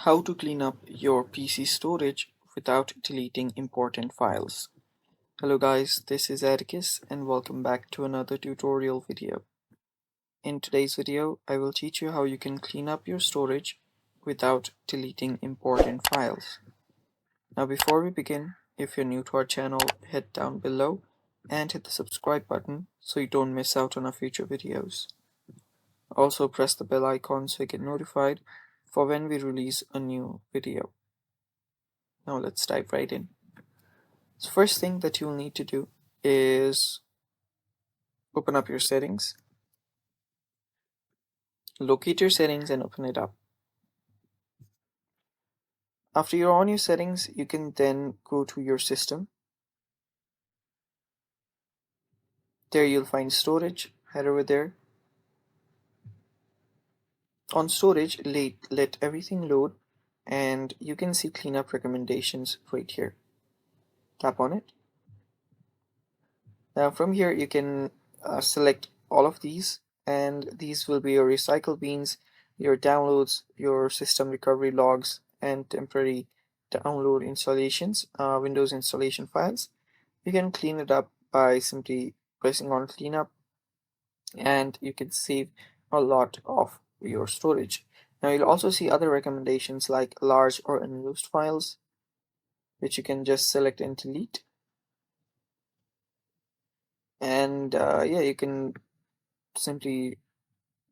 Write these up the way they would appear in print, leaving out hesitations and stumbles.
How to clean up your PC storage without deleting important files. Hello guys, this is Atticus and welcome back to another tutorial video. In today's video, I will teach you how you can clean up your storage without deleting important files. Now before we begin, if you're new to our channel, head down below and hit the subscribe button so you don't miss out on our future videos. Also press the bell icon so you get notified for when we release a new video. Now let's dive right in. So first thing that you'll need to do is open up your settings, locate your settings and open it up. After you're on your settings, you can then go to your system. There you'll find storage, head over there. On storage, let everything load and you can see cleanup recommendations right here. Tap on it. Now from here you can select all of these, and these will be your recycle bins, your downloads, your system recovery logs, and temporary download installations, Windows installation files. You can clean it up by simply pressing on cleanup, and you can save a lot of your storage. Now you'll also see other recommendations like large or unused files, which you can just select and delete. And yeah, you can simply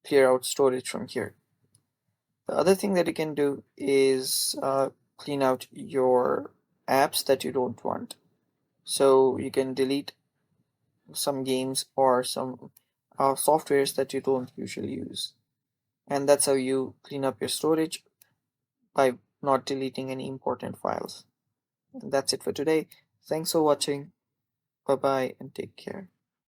clear out storage from here. The other thing that you can do is clean out your apps that you don't want. So you can delete some games or some softwares that you don't usually use. And that's how you clean up your storage, by not deleting any important files. And that's it for today. Thanks for watching. Bye bye and take care.